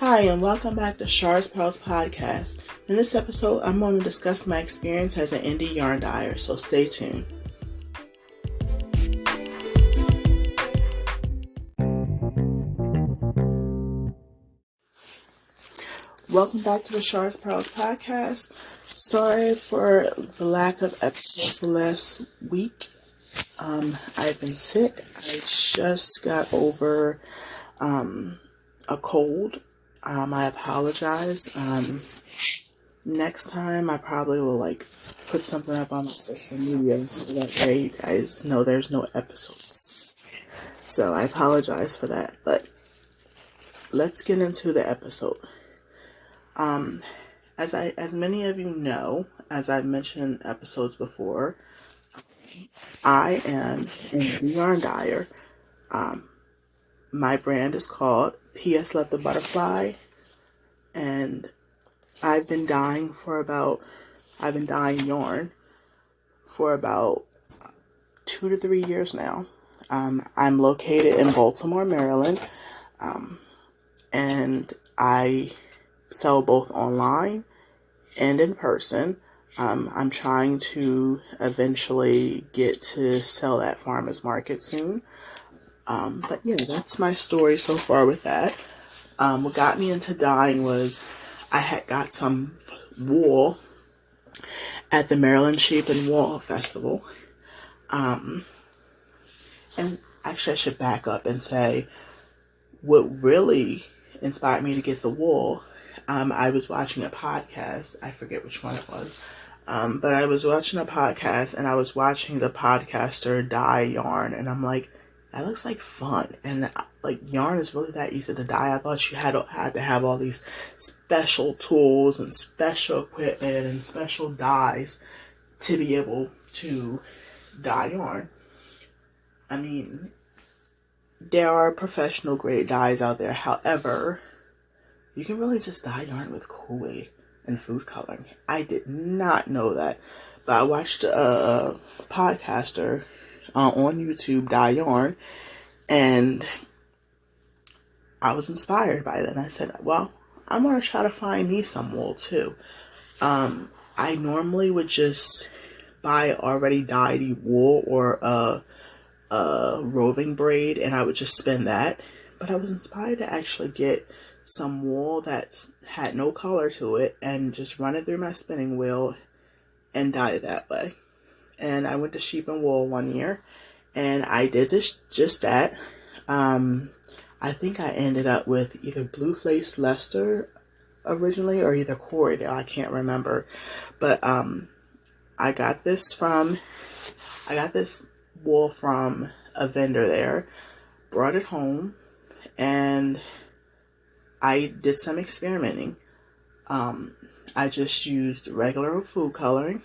Hi, and welcome back to Shar's Pearls Podcast. In this episode, I'm going to discuss my experience as an indie yarn dyer, so stay tuned. Welcome back to the Shar's Pearls Podcast. Sorry for the lack of episodes the last week. I've been sick. I just got over a cold. I apologize. Next time I probably will put something up on my social media so that way you guys know there's no episodes. So I apologize for that, but let's get into the episode. As many of you know, as I've mentioned in episodes before, I am a yarn dyer. My brand is called P.S. Love the Butterfly, and I've been dyeing yarn for about 2 to 3 years now. I'm located in Baltimore, Maryland, and I sell both online and in person. I'm trying to eventually get to sell at farmers market soon. But yeah, that's my story so far with that. What got me into dyeing was I had got some wool at the Maryland Sheep and Wool Festival. And actually I should back up and say what really inspired me to get the wool. I was watching a podcast. I forget which one it was. But I was watching a podcast and I was watching the podcaster dye yarn, and I'm like, that looks like fun. And yarn is really that easy to dye. I thought you had to have all these special tools and special equipment and special dyes to be able to dye yarn. I mean, there are professional grade dyes out there. However, you can really just dye yarn with Kool-Aid and food coloring. I did not know that, but I watched a podcaster on YouTube dye yarn, and I was inspired by that. And I said, well, I'm going to try to find me some wool too. I normally would just buy already dyed wool or a roving braid, and I would just spin that. But I was inspired to actually get some wool that had no color to it and just run it through my spinning wheel and dye it that way. And I went to Sheep and Wool one year and I did just that. I think I ended up with either Blue Face Leicester originally or either Corriedale. I can't remember. But I got this wool from a vendor there, brought it home, and I did some experimenting. I just used regular food coloring.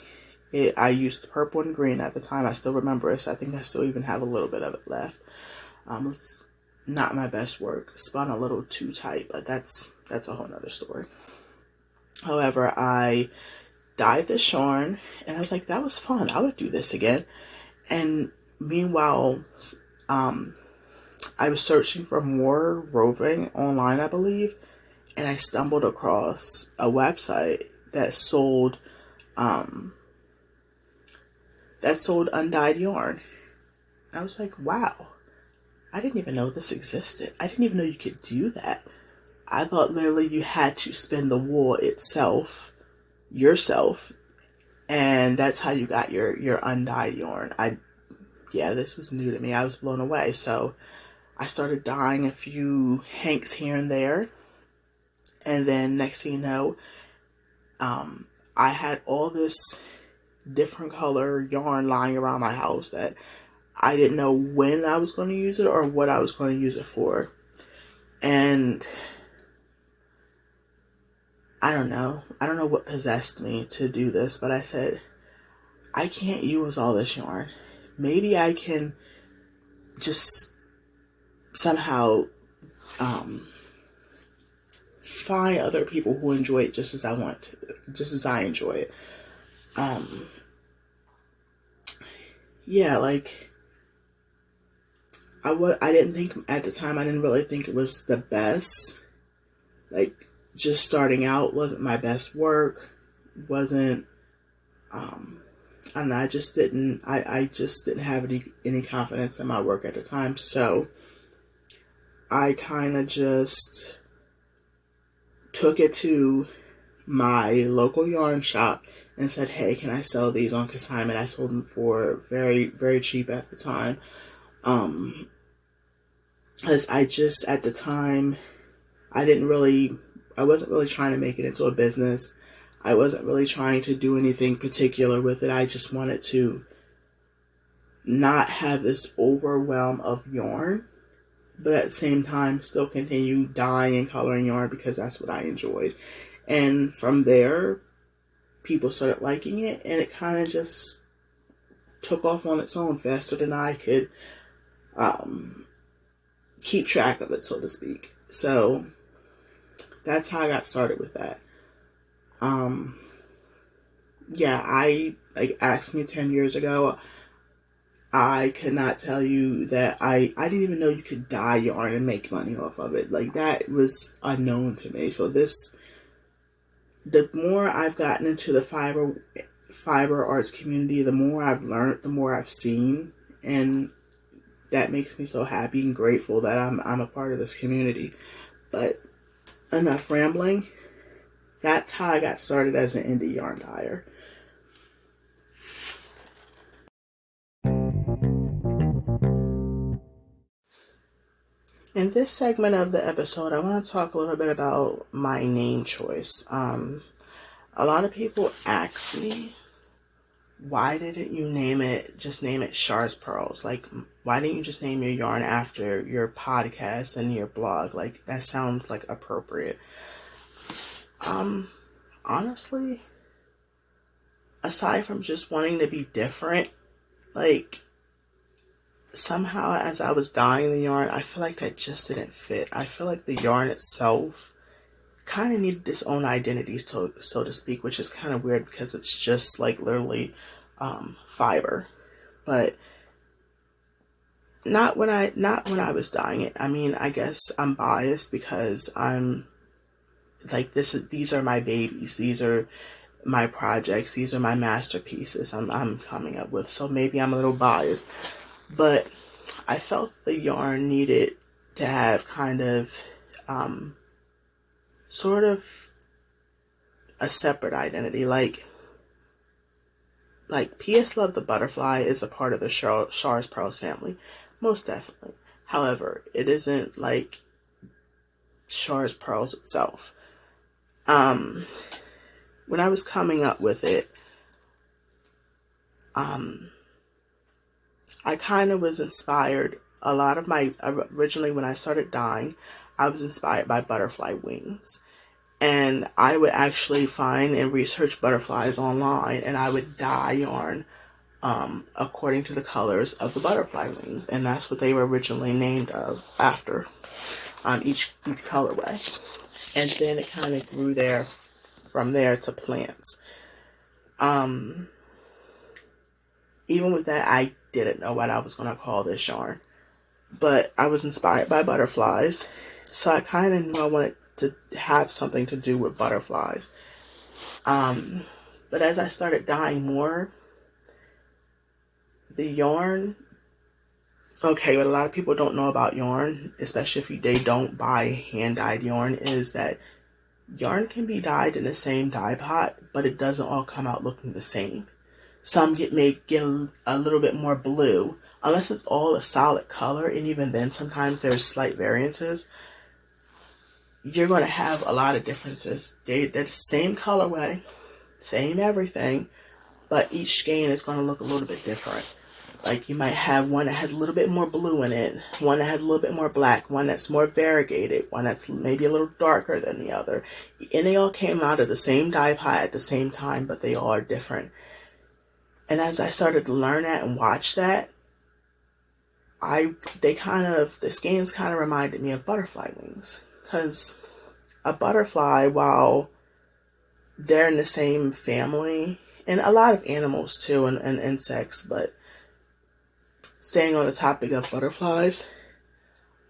I used purple and green at the time. I still remember it, so I think I still even have a little bit of it left. It's not my best work. Spun a little too tight, but that's a whole nother story. However, I dyed this yarn, and I was like, that was fun. I would do this again. And meanwhile, I was searching for more roving online, I believe, and I stumbled across a website that sold undyed yarn. I was like, wow, I didn't even know this existed. I didn't even know you could do that. I thought literally you had to spin the wool yourself, and that's how you got your undyed yarn. This was new to me. I was blown away. So I started dyeing a few hanks here and there. And then next thing you know, I had all this different color yarn lying around my house that I didn't know when I was going to use it or what I was going to use it for. And I don't know what possessed me to do this, but I said, I can't use all this yarn. Maybe I can just somehow find other people who enjoy it just as I enjoy it. I didn't think at the time, I didn't really think it was the best Like, just starting out wasn't my best work, wasn't, and I just didn't have any confidence in my work at the time. So I kind of just took it to my local yarn shop and said, hey, can I sell these on consignment? I sold them for very, very cheap at the time. Because at the time, I wasn't really trying to make it into a business. I wasn't really trying to do anything particular with it. I just wanted to not have this overwhelm of yarn, but at the same time still continue dyeing and coloring yarn because that's what I enjoyed. And from there, people started liking it, and it kind of just took off on its own faster than I could keep track of it, so to speak. So that's how I got started with that. Asked me 10 years ago, I could not tell you that I didn't even know you could dye yarn and make money off of it. Like, that was unknown to me. So the more I've gotten into the fiber arts community, the more I've learned, the more I've seen, and that makes me so happy and grateful that I'm a part of this community. But enough rambling. That's how I got started as an indie yarn dyer. In this segment of the episode, I want to talk a little bit about my name choice. A lot of people ask me, why didn't you name it Shar's Pearls? Like, why didn't you just name your yarn after your podcast and your blog? Like, that sounds like appropriate. Honestly, aside from just wanting to be different, like, somehow as I was dyeing the yarn, I feel like that just didn't fit. I feel like the yarn itself kind of needed its own identity, so to speak, which is kind of weird because it's just like literally fiber. But not when I was dyeing it. I mean, I guess I'm biased because I'm like, these are my babies. These are my projects. These are my masterpieces I'm coming up with. So maybe I'm a little biased. But I felt the yarn needed to have kind of sort of a separate identity. Like P.S. Love the Butterfly is a part of the Shar's Pearls family. Most definitely. However, it isn't like Shar's Pearls itself. When I was coming up with it, I kind of was inspired. Originally when I started dyeing, I was inspired by butterfly wings. And I would actually find and research butterflies online, and I would dye yarn according to the colors of the butterfly wings. And that's what they were originally named after, each colorway. And then it kind of grew from there to plants. Even with that, I didn't know what I was going to call this yarn. But I was inspired by butterflies, so I kind of knew I wanted to have something to do with butterflies. But as I started dyeing more, the yarn... Okay, what a lot of people don't know about yarn, especially if they don't buy hand-dyed yarn, is that yarn can be dyed in the same dye pot, but it doesn't all come out looking the same. Some get a little bit more blue, unless it's all a solid color, and even then sometimes there's slight variances. You're going to have a lot of differences. They're the same colorway, same everything, but each skein is going to look a little bit different. Like, you might have one that has a little bit more blue in it, one that has a little bit more black, one that's more variegated, one that's maybe a little darker than the other. And they all came out of the same dye pot at the same time, but they all are different. And as I started to learn that and watch that, the skeins kind of reminded me of butterfly wings. Because a butterfly, while they're in the same family, and a lot of animals too, and insects, but staying on the topic of butterflies,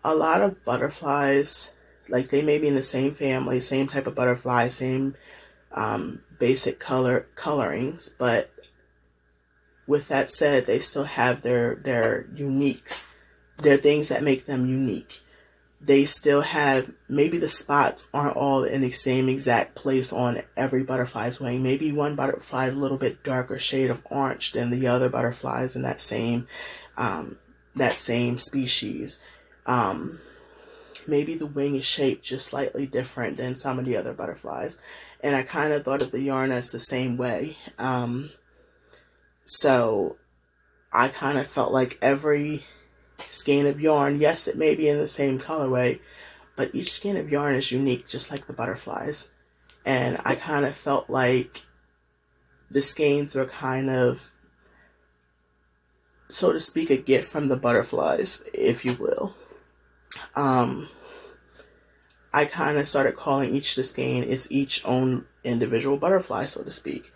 a lot of butterflies Like, they may be in the same family, same type of butterfly, same basic colorings, but with that said, they still have their uniques, their things that make them unique. They still have, maybe the spots aren't all in the same exact place on every butterfly's wing. Maybe one butterfly is a little bit darker shade of orange than the other butterflies in that same species. Maybe the wing is shaped just slightly different than some of the other butterflies. And I kind of thought of the yarn as the same way. So I kind of felt like every skein of yarn, yes, it may be in the same colorway, but each skein of yarn is unique, just like the butterflies. And I kind of felt like the skeins were kind of, so to speak, a gift from the butterflies, if you will. I kind of started calling each skein its each own individual butterfly, so to speak.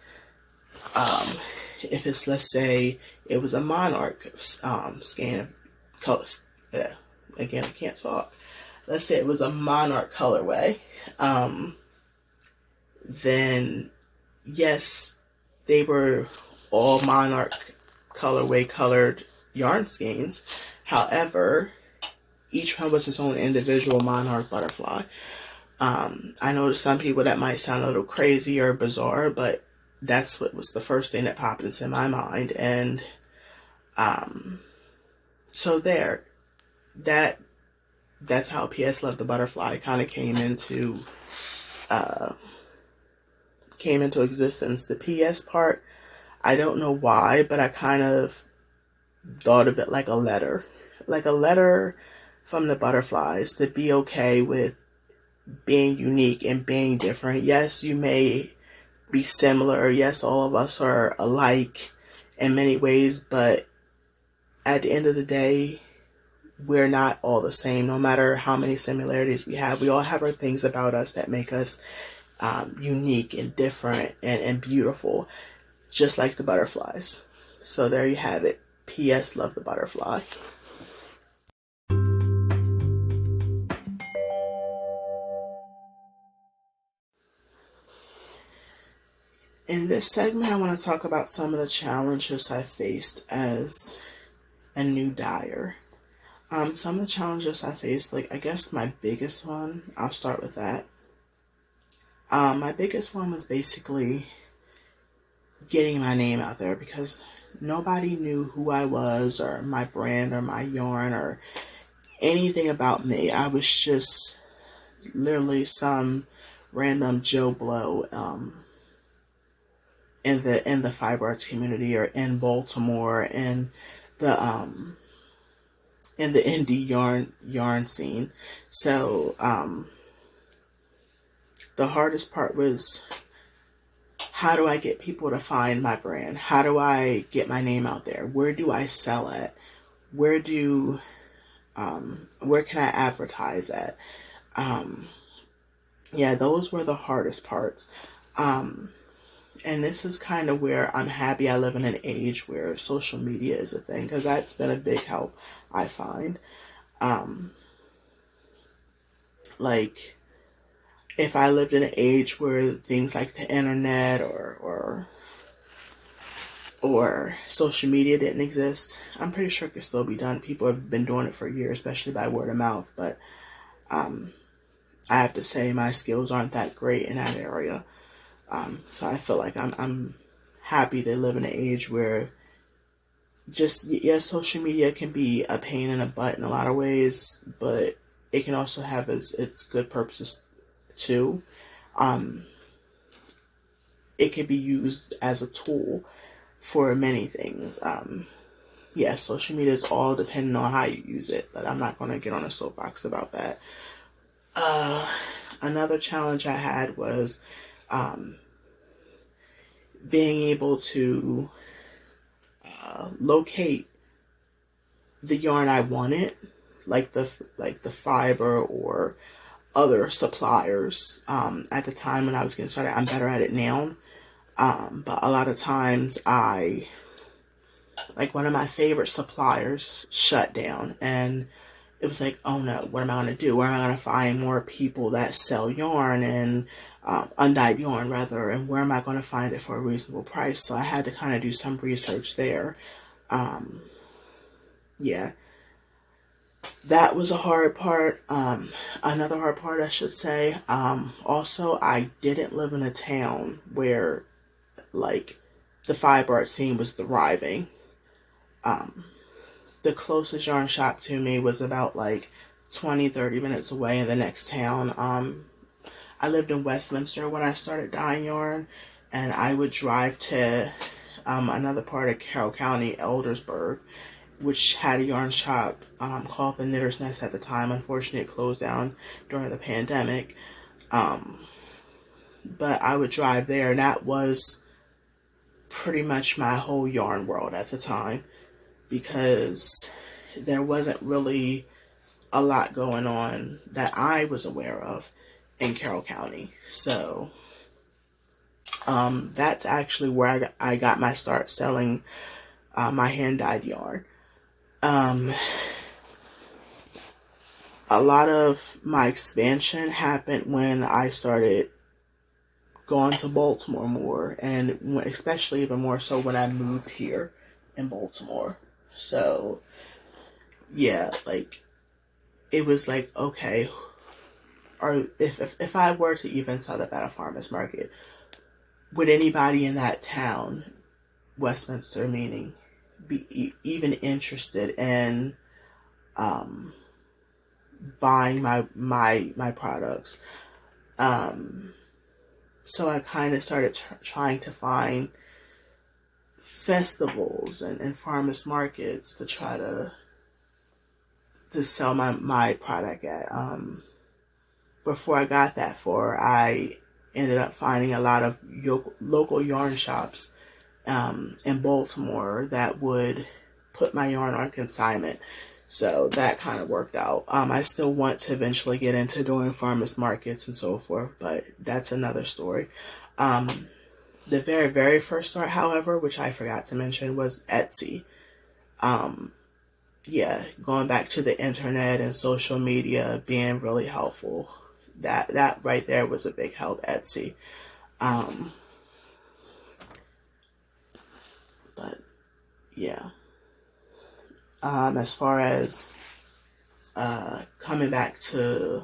If it's, let's say, it was a monarch skein of colors. Yeah, again, I can't talk. Let's say it was a monarch colorway. Then, yes, they were all monarch colorway colored yarn skeins. However, each one was its own individual monarch butterfly. I know to some people that might sound a little crazy or bizarre, but that's what was the first thing that popped into my mind. And so that's how P.S. Love the Butterfly kind of came into existence. The P.S. part, I don't know why, but I kind of thought of it like a letter from the butterflies to be okay with being unique and being different. Yes, you may be similar. Yes, all of us are alike in many ways, but at the end of the day, we're not all the same. No matter how many similarities we have, we all have our things about us that make us unique and different and beautiful, just like the butterflies. So there you have it. P.S. Love the Butterfly. In this segment, I want to talk about some of the challenges I faced as a new dyer. Some of the challenges I faced, like, I guess my biggest one, I'll start with that. My biggest one was basically getting my name out there, because nobody knew who I was or my brand or my yarn or anything about me. I was just literally some random Joe Blow in the fiber arts community, or in Baltimore, in the indie yarn scene. So the hardest part was, how do I get people to find my brand? How do I get my name out there? Where do I sell at? Where can I advertise at? Yeah, those were the hardest parts. And this is kind of where I'm happy I live in an age where social media is a thing, because that's been a big help, I find. Like, if I lived in an age where things like the internet or social media didn't exist, I'm pretty sure it could still be done. People have been doing it for years, especially by word of mouth. But I have to say my skills aren't that great in that area. So I feel like I'm happy to live in an age where yes, social media can be a pain in the butt in a lot of ways, but it can also have its good purposes too. It can be used as a tool for many things. Yes, social media is all depending on how you use it, but I'm not going to get on a soapbox about that. Another challenge I had was being able to locate the yarn I wanted, like the fiber or other suppliers. At the time when I was getting started, I'm better at it now. But a lot of times one of my favorite suppliers shut down, and it was like, oh no, what am I going to do? Where am I going to find more people that sell yarn and undyed yarn rather, and where am I going to find it for a reasonable price? So I had to kind of do some research there. Yeah, that was a hard part. Another hard part, I should say. Also, I didn't live in a town where like the fiber art scene was thriving. The closest yarn shop to me was about like 20-30 minutes away in the next town. I lived in Westminster when I started dyeing yarn, and I would drive to another part of Carroll County, Eldersburg, which had a yarn shop called the Knitter's Nest at the time. Unfortunately, it closed down during the pandemic. But I would drive there, and that was pretty much my whole yarn world at the time, because there wasn't really a lot going on that I was aware of in Carroll County. So that's actually where I got my start selling my hand-dyed yarn. A lot of my expansion happened when I started going to Baltimore more, and especially even more so when I moved here in Baltimore. So yeah, like it was like, okay, or if I were to even set up at a farmer's market, would anybody in that town, Westminster meaning, be even interested in buying my products? So I kind of started trying to find festivals and farmers markets to try to sell my product at. Before I got that far, I ended up finding a lot of local yarn shops in Baltimore that would put my yarn on consignment. So that kind of worked out. I still want to eventually get into doing farmers markets and so forth, but that's another story. The very, very first start, however, which I forgot to mention, was Etsy. Yeah, going back to the internet and social media being really helpful. That right there was a big help, Etsy. But yeah. As far as coming back to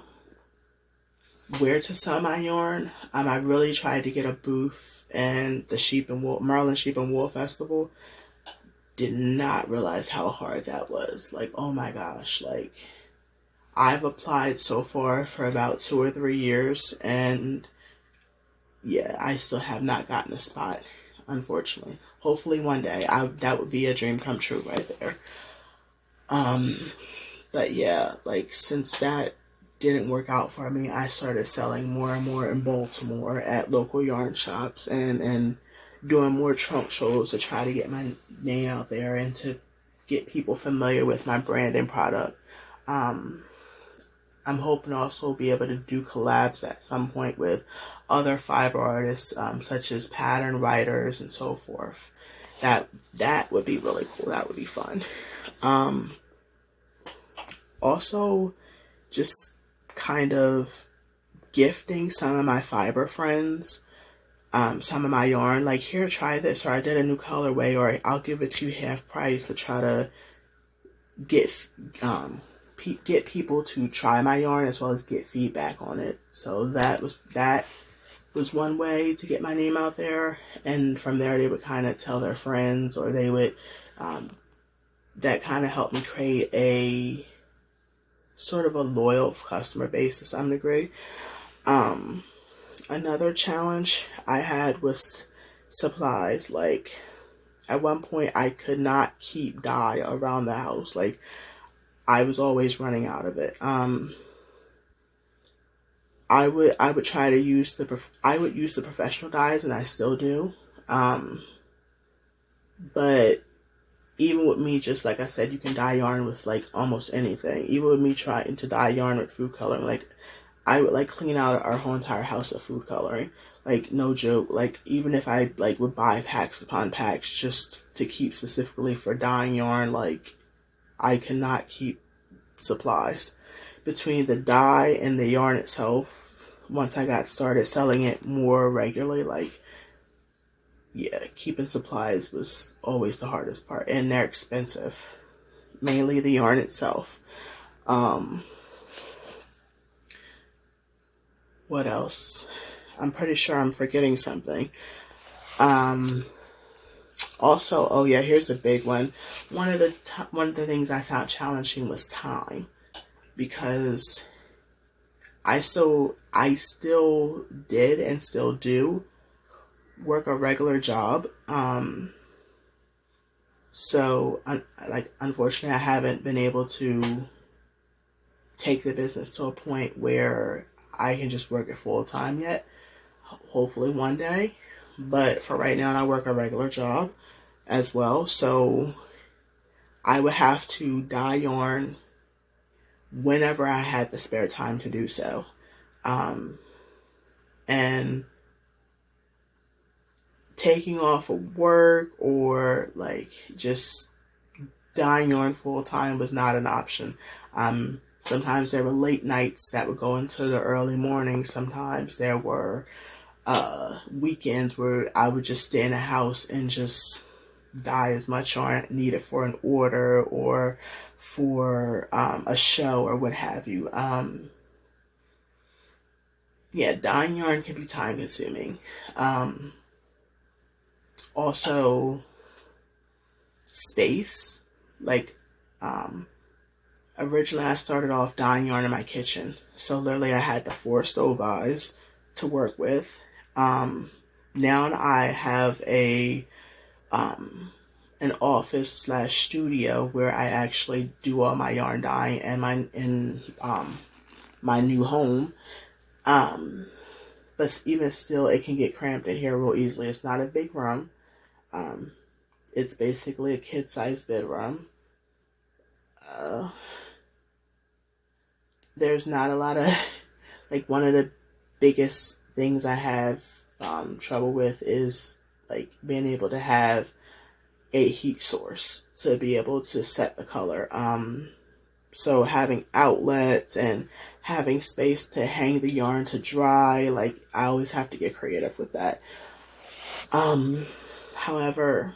where to sell my yarn, I really tried to get a booth in the Maryland Sheep and Wool Festival. Did not realize how hard that was. Like, oh my gosh, like I've applied so far for about 2 or 3 years, and yeah, I still have not gotten a spot, unfortunately. Hopefully one day, that would be a dream come true right there. But yeah, like since that didn't work out for me, I started selling more and more in Baltimore at local yarn shops and doing more trunk shows to try to get my name out there and to get people familiar with my brand and product. I'm hoping to also be able to do collabs at some point with other fiber artists, such as pattern writers and so forth. That would be really cool. That would be fun. Also, just kind of gifting some of my fiber friends some of my yarn. Like, here, try this, or I did a new colorway, or I'll give it to you half price to try to get get people to try my yarn as well as get feedback on it. So that was one way to get my name out there, and from there they would kind of tell their friends, or they would that kind of helped me create a sort of a loyal customer base to some degree. Another challenge I had was supplies. Like, at one point I could not keep dye around the house. Like, I was always running out of it. I would try to use the professional dyes, and I still do. But even with me, just like I said, you can dye yarn with like almost anything. Even with me trying to dye yarn with food coloring, like I would like clean out our whole entire house of food coloring. Like, no joke. Like, even if I like would buy packs upon packs just to keep specifically for dyeing yarn, like I cannot keep supplies. Between the dye and the yarn itself, once I got started selling it more regularly, like, yeah, keeping supplies was always the hardest part, and they're expensive. Mainly the yarn itself. What else? I'm pretty sure I'm forgetting something. Also, oh yeah, here's a big one. One of the things I found challenging was time, because I still did and still do work a regular job. So unfortunately, I haven't been able to take the business to a point where I can just work it full time yet. Hopefully one day. But for right now, I work a regular job as well. So I would have to dye yarn whenever I had the spare time to do so. And taking off of work or like just dyeing yarn full time was not an option. Sometimes there were late nights that would go into the early mornings. Sometimes there were weekends where I would just stay in the house and just dye as much yarn needed for an order or for a show or what have you. Yeah, dyeing yarn can be time consuming. Also, space. Like, originally I started off dyeing yarn in my kitchen. So literally I had the 4 stove eyes to work with. Now I have an office slash studio where I actually do all my yarn dyeing and my new home. But even still, it can get cramped in here real easily. It's not a big room. It's basically a kid-sized bedroom. There's not a lot of, like, one of the biggest things I have trouble with is like being able to have a heat source to be able to set the color. So having outlets and having space to hang the yarn to dry, like, I always have to get creative with that. However,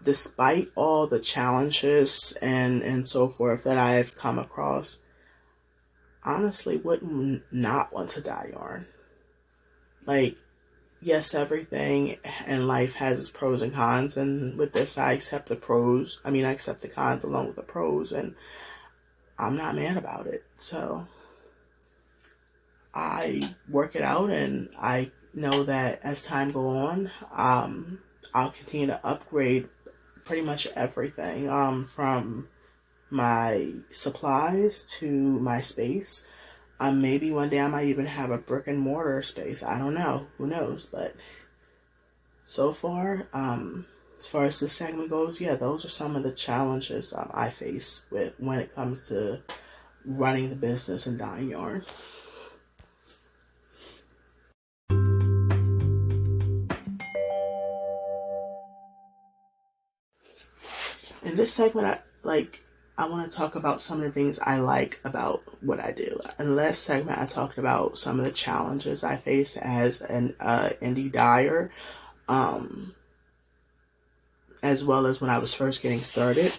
despite all the challenges and so forth that I've come across, honestly wouldn't not want to dye yarn. Like, yes, everything in life has its pros and cons, and with this, I accept the pros. I accept the cons along with the pros, and I'm not mad about it. So I work it out, and I know that as time go on, I'll continue to upgrade pretty much everything, from my supplies to my space. Maybe one day I might even have a brick and mortar space. I don't know. Who knows? But so far, as far as this segment goes, yeah, those are some of the challenges I face with when it comes to running the business and dyeing yarn. In this segment, I want to talk about some of the things I like about what I do. In the last segment, I talked about some of the challenges I face as an indie dyer, as well as when I was first getting started.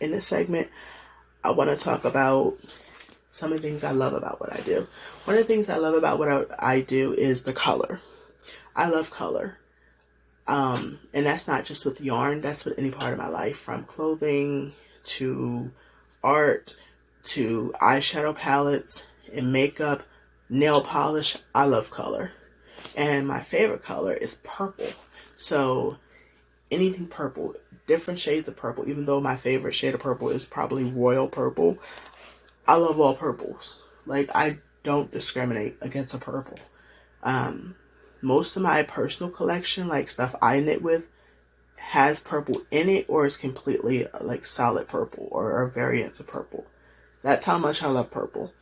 In this segment, I want to talk about some of the things I love about what I do. One of the things I love about what I do is the color. I love color. And that's not just with yarn, that's with any part of my life, from clothing to art to eyeshadow palettes and makeup, nail polish. I love color. And my favorite color is purple. So anything purple, different shades of purple, even though my favorite shade of purple is probably royal purple. I love all purples. Like, I don't discriminate against a purple. Most of my personal collection, like stuff I knit with, has purple in it or is completely like solid purple or variants of purple. That's how much I love purple.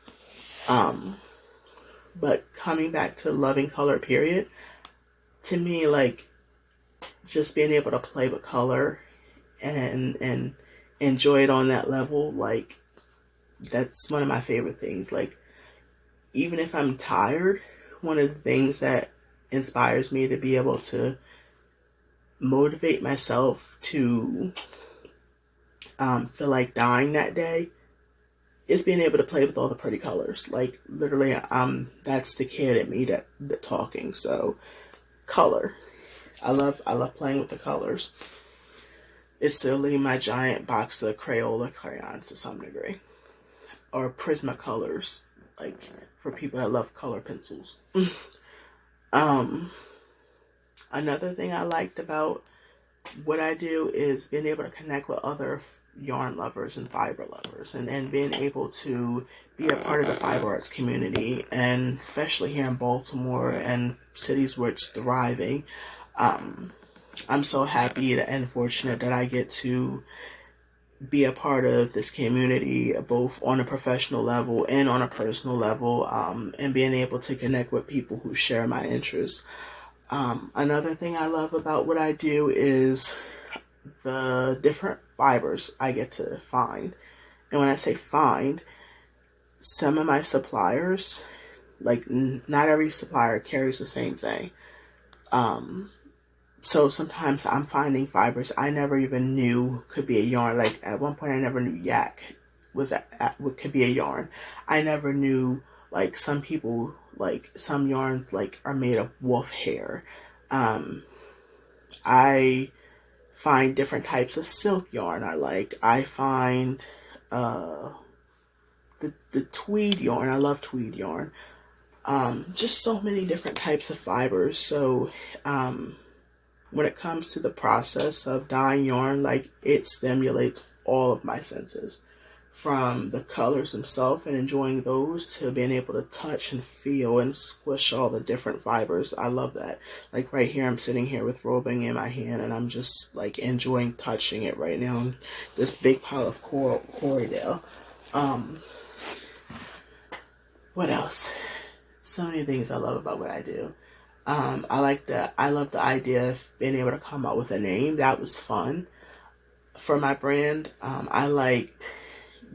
But coming back to loving color, period, to me, like, just being able to play with color and enjoy it on that level, like, that's one of my favorite things. Like, even if I'm tired, one of the things that inspires me to be able to motivate myself to feel like dying that day is being able to play with all the pretty colors. Like, literally, that's the kid in me that talking. So, color. I love playing with the colors. It's literally my giant box of Crayola crayons to some degree, or Prismacolors, like for people that love color pencils. Another thing I liked about what I do is being able to connect with other yarn lovers and fiber lovers, and being able to be a part of the fiber arts community, and especially here in Baltimore and cities where it's thriving. I'm so happy and fortunate that I get to be a part of this community, both on a professional level and on a personal level, and being able to connect with people who share my interests. Another thing I love about what I do is the different fibers I get to find. And when I say find, some of my suppliers, like not every supplier carries the same thing. So sometimes I'm finding fibers I never even knew could be a yarn. Like at one point I never knew yak could be a yarn. I never knew, like, some people, like some yarns like are made of wolf hair. I find different types of silk yarn I like. I find the tweed yarn. I love tweed yarn. Just so many different types of fibers. So when it comes to the process of dyeing yarn, like, it stimulates all of my senses, from the colors themselves and enjoying those to being able to touch and feel and squish all the different fibers. I love that. Like right here, I'm sitting here with roving in my hand, and I'm just like enjoying touching it right now. This big pile of Corydale. What else? So many things I love about what I do. I love the idea of being able to come up with a name. That was fun for my brand. I liked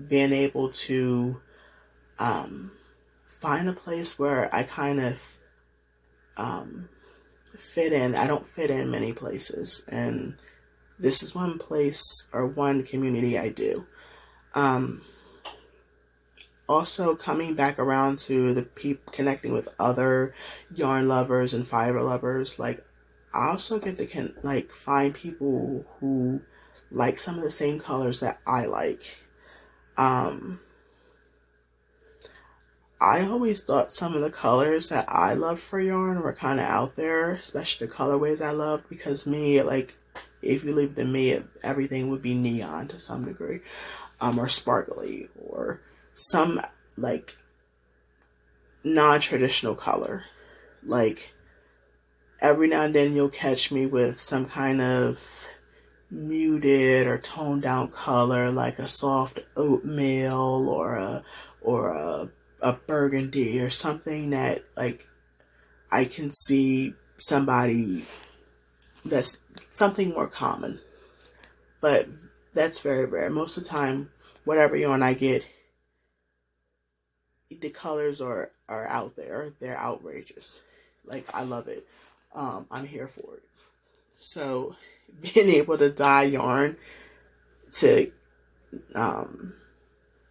being able to find a place where I kind of fit in. I don't fit in many places, and this is one place or one community I do. Also, coming back around to the people, connecting with other yarn lovers and fiber lovers, like, I also get to find people who like some of the same colors that I like. I always thought some of the colors that I love for yarn were kind of out there, especially the colorways I love, because me, like, if you leave it to me, everything would be neon to some degree, or sparkly, or some like non-traditional color. Like, every now and then you'll catch me with some kind of muted or toned down color, like a soft oatmeal or a burgundy, or something that, like, I can see somebody that's something more common. But that's very rare. Most of the time, whatever yarn I get, the colors are out there. They're outrageous. Like, I love it. I'm here for it. So being able to dye yarn to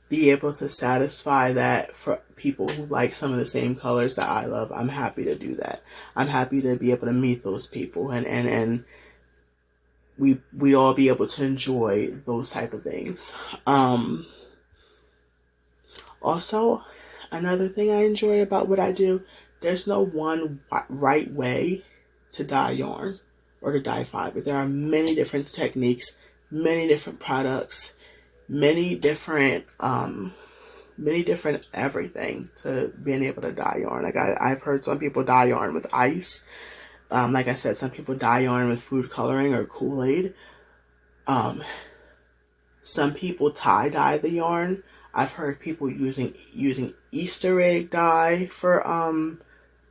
be able to satisfy that for people who like some of the same colors that I love, I'm happy to do that. I'm happy to be able to meet those people, and we all be able to enjoy those type of things. Also, another thing I enjoy about what I do, there's no one right way to dye yarn or to dye fiber. There are many different techniques, many different products, many different everything to being able to dye yarn. Like, I've heard some people dye yarn with ice. Like I said, some people dye yarn with food coloring or Kool-Aid. Some people tie-dye the yarn. I've heard people using Easter egg dye for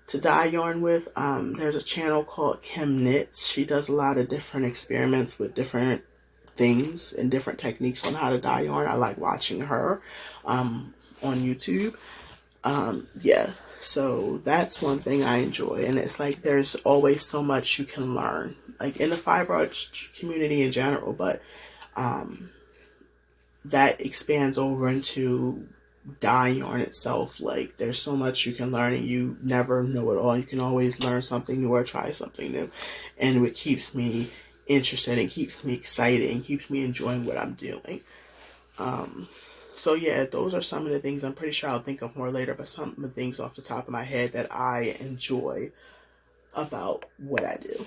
to dye yarn with. There's a channel called Kim Knits. She does a lot of different experiments with different things and different techniques on how to dye yarn. I like watching her on YouTube. Yeah, so that's one thing I enjoy, and it's like there's always so much you can learn, like in the fiber art community in general, but that expands over into dyeing yarn itself. Like there's so much you can learn, and you never know it all. You can always learn something new or try something new, and it keeps me interested and keeps me excited and keeps me enjoying what I'm doing. So yeah, those are some of the things. I'm pretty sure I'll think of more later, but some of the things off the top of my head that I enjoy about what I do.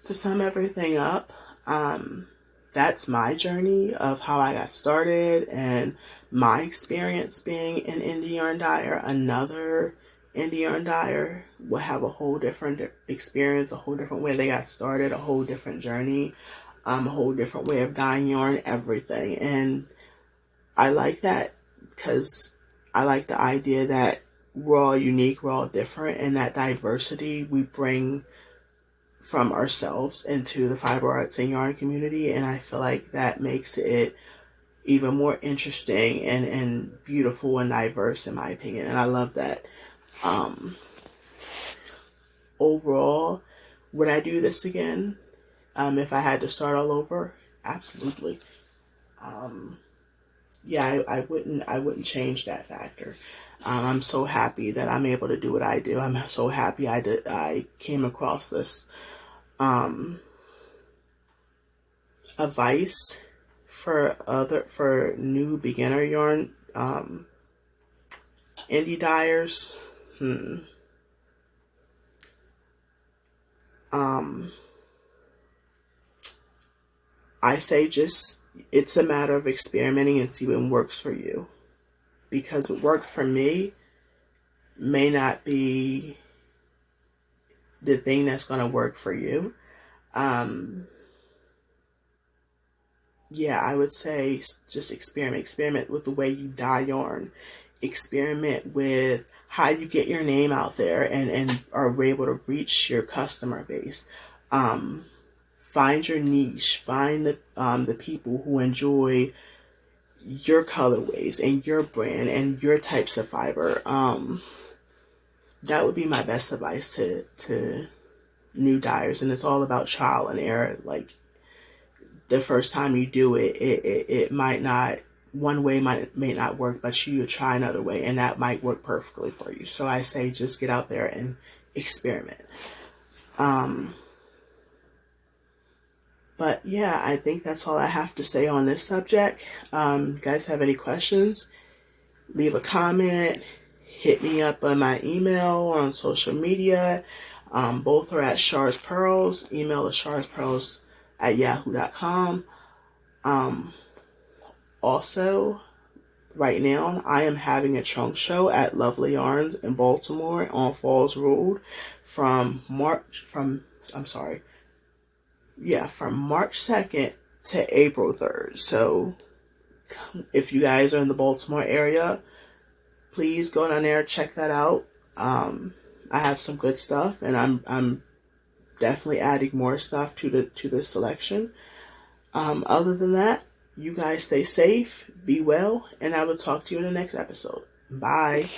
To sum everything up, that's my journey of how I got started and my experience being an indie yarn dyer. Another indie yarn dyer will have a whole different experience, a whole different way they got started, a whole different journey, a whole different way of dyeing yarn, everything. And I like that because I like the idea that we're all unique, we're all different, and that diversity we bring from ourselves into the fiber arts and yarn community. And I feel like that makes it even more interesting and beautiful and diverse, in my opinion. And I love that. Overall, would I do this again? If I had to start all over? Absolutely. Yeah, I wouldn't change that factor. I'm so happy that I'm able to do what I do. I'm so happy I came across this advice for new beginner yarn indie dyers. I say it's a matter of experimenting and see what works for you, because what worked for me may not be the thing that's going to work for you. Yeah, I would say just experiment with the way you dye yarn, experiment with how you get your name out there and are able to reach your customer base. Find your niche, find the people who enjoy your colorways and your brand and your types of fiber. That would be my best advice to new dyers. And it's all about trial and error. Like the first time you do it, it might not, one way may not work, but you try another way and that might work perfectly for you. So I say just get out there and experiment. But yeah, I think that's all I have to say on this subject. You guys have any questions? Leave a comment. Hit me up on my email or on social media. Both are at Shar's Pearls. Email is sharspearls@yahoo.com. Also, right now, I am having a trunk show at Lovely Yarns in Baltimore on Falls Road from March 2nd to April 3rd. So if you guys are in the Baltimore area, please go down there, check that out. I have some good stuff, and I'm definitely adding more stuff to the selection. Other than that, you guys stay safe, be well, and I will talk to you in the next episode. Bye.